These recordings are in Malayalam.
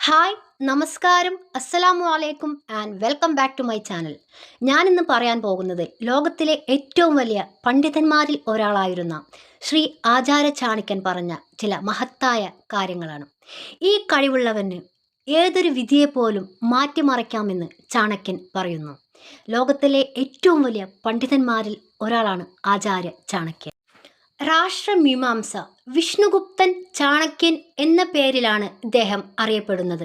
ഹായ്, നമസ്കാരം, അസ്സലാമു അലൈക്കും and welcome back to my channel. ഞാനിന്ന് പറയാൻ പോകുന്നത് ലോകത്തിലെ ഏറ്റവും വലിയ പണ്ഡിതന്മാരിൽ ഒരാളായിരുന്ന ശ്രീ ആചാര്യ ചാണക്യൻ പറഞ്ഞ ചില മഹത്തായ കാര്യങ്ങളാണ്. ഈ കഴിവുള്ളവന് ഏതൊരു വിധിയെപ്പോലും മാറ്റിമറിക്കാമെന്ന് ചാണക്യൻ പറയുന്നു. ലോകത്തിലെ ഏറ്റവും വലിയ പണ്ഡിതന്മാരിൽ ഒരാളാണ് ആചാര്യ ചാണക്യൻ. രാഷ്ട്രമീമാംസ വിഷ്ണുഗുപ്തൻ ചാണക്യൻ എന്ന പേരിലാണ് ഇദ്ദേഹം അറിയപ്പെടുന്നത്.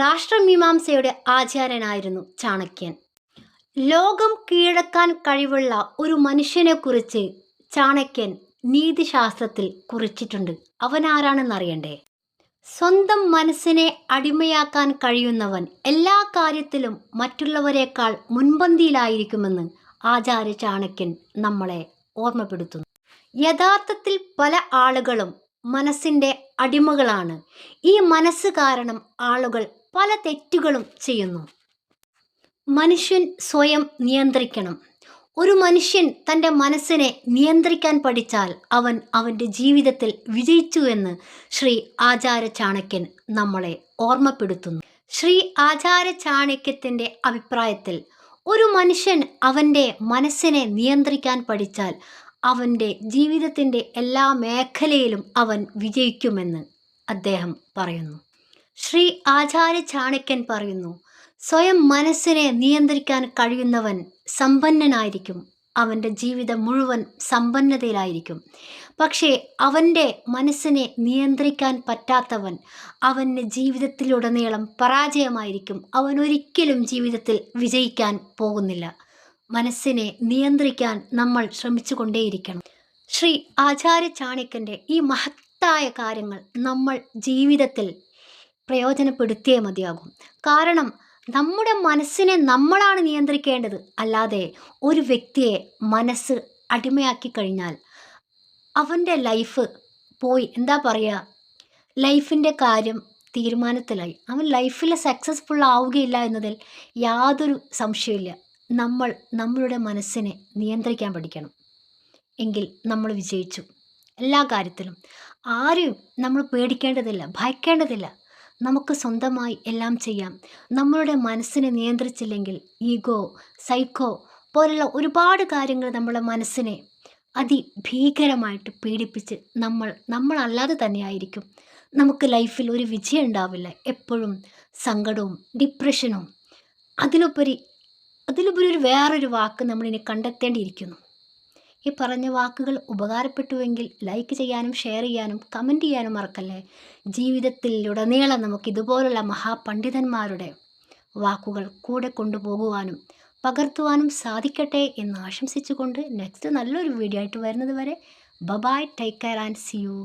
രാഷ്ട്രമീമാംസയുടെ ആചാര്യനായിരുന്നു ചാണക്യൻ. ലോകം കീഴടക്കാൻ കഴിവുള്ള ഒരു മനുഷ്യനെക്കുറിച്ച് ചാണക്യൻ നീതിശാസ്ത്രത്തിൽ കുറിച്ചിട്ടുണ്ട്. അവനാരാണെന്നറിയണ്ടേ? സ്വന്തം മനസ്സിനെ അടിമയാക്കാൻ കഴിയുന്നവൻ എല്ലാ കാര്യത്തിലും മറ്റുള്ളവരെക്കാൾ മുൻപന്തിയിലായിരിക്കുമെന്ന് ആചാര്യ ചാണക്യൻ നമ്മളെ ഓർമ്മപ്പെടുത്തുന്നു. യഥാർത്ഥത്തിൽ പല ആളുകളും മനസ്സിൻ്റെ അടിമകളാണ്. ഈ മനസ്സ് കാരണം ആളുകൾ പല തെറ്റുകളും ചെയ്യുന്നു. മനുഷ്യൻ സ്വയം നിയന്ത്രിക്കണം. ഒരു മനുഷ്യൻ തൻ്റെ മനസ്സിനെ നിയന്ത്രിക്കാൻ പഠിച്ചാൽ അവൻ അവൻ്റെ ജീവിതത്തിൽ വിജയിച്ചു എന്ന് ശ്രീ ആചാര്യ ചാണക്യൻ നമ്മളെ ഓർമ്മപ്പെടുത്തുന്നു. ശ്രീ ആചാര്യ ചാണക്യത്തിൻ്റെ അഭിപ്രായത്തിൽ ഒരു മനുഷ്യൻ അവൻ്റെ മനസ്സിനെ നിയന്ത്രിക്കാൻ പഠിച്ചാൽ അവൻ്റെ ജീവിതത്തിൻ്റെ എല്ലാ മേഖലയിലും അവൻ വിജയിക്കുമെന്ന് അദ്ദേഹം പറയുന്നു. ശ്രീ ആചാര്യ ചാണക്യൻ പറയുന്നു, സ്വയം മനസ്സിനെ നിയന്ത്രിക്കാൻ കഴിയുന്നവൻ സമ്പന്നനായിരിക്കും. അവൻ്റെ ജീവിതം മുഴുവൻ സമ്പന്നതയിലായിരിക്കും. പക്ഷേ അവൻ്റെ മനസ്സിനെ നിയന്ത്രിക്കാൻ പറ്റാത്തവൻ അവൻ്റെ ജീവിതത്തിലുടനീളം പരാജയമായിരിക്കും. അവൻ ഒരിക്കലും ജീവിതത്തിൽ വിജയിക്കാൻ പോകുന്നില്ല. മനസ്സിനെ നിയന്ത്രിക്കാൻ നമ്മൾ ശ്രമിച്ചു കൊണ്ടേയിരിക്കണം. ശ്രീ ആചാര്യ ചാണക്യൻ്റെ ഈ മഹത്തായ കാര്യങ്ങൾ നമ്മൾ ജീവിതത്തിൽ പ്രയോജനപ്പെടുത്തിയേ മതിയാകും. കാരണം നമ്മുടെ മനസ്സിനെ നമ്മളാണ് നിയന്ത്രിക്കേണ്ടത്. അല്ലാതെ ഒരു വ്യക്തിയെ മനസ്സ് അടിമയാക്കി കഴിഞ്ഞാൽ അവൻ്റെ ലൈഫ് പോയി. എന്താ പറയുക, ലൈഫിൻ്റെ കാര്യം തീരുമാനത്തിലായി. അവൻ ലൈഫിൽ സക്സസ്ഫുൾ ആവുകയില്ല എന്നതിൽ യാതൊരു സംശയമില്ല. നമ്മൾ നമ്മളുടെ മനസ്സിനെ നിയന്ത്രിക്കാൻ പഠിക്കണം. എങ്കിൽ നമ്മൾ വിജയിച്ചു എല്ലാ കാര്യത്തിലും. ആരെയും നമ്മൾ പേടിക്കേണ്ടതില്ല, ഭയക്കേണ്ടതില്ല. നമുക്ക് സ്വന്തമായി എല്ലാം ചെയ്യാം. നമ്മളുടെ മനസ്സിനെ നിയന്ത്രിച്ചില്ലെങ്കിൽ ഈഗോ, സൈക്കോ പോലുള്ള ഒരുപാട് കാര്യങ്ങൾ നമ്മുടെ മനസ്സിനെ അതിഭീകരമായിട്ട് പീഡിപ്പിച്ച് നമ്മളല്ലാതെ തന്നെയായിരിക്കും. നമുക്ക് ലൈഫിൽ ഒരു വിജയം ഉണ്ടാവില്ല. എപ്പോഴും സങ്കടവും ഡിപ്രഷനും. അതിലുപരി ഒരു വേറൊരു വാക്ക് നമ്മളിനി കണ്ടെത്തേണ്ടിയിരിക്കുന്നു. ഈ പറഞ്ഞ വാക്കുകൾ ഉപകാരപ്പെട്ടുവെങ്കിൽ ലൈക്ക് ചെയ്യാനും ഷെയർ ചെയ്യാനും കമൻറ്റ് ചെയ്യാനും മറക്കല്ലേ. ജീവിതത്തിലുടനീളം നമുക്ക് ഇതുപോലുള്ള മഹാപണ്ഡിതന്മാരുടെ വാക്കുകൾ കൂടെ കൊണ്ടുപോകുവാനും പകർത്തുവാനും സാധിക്കട്ടെ എന്ന് ആശംസിച്ചുകൊണ്ട് നെക്സ്റ്റ് നല്ലൊരു വീഡിയോ ആയിട്ട് വരുന്നത് വരെ bye, take care and see U.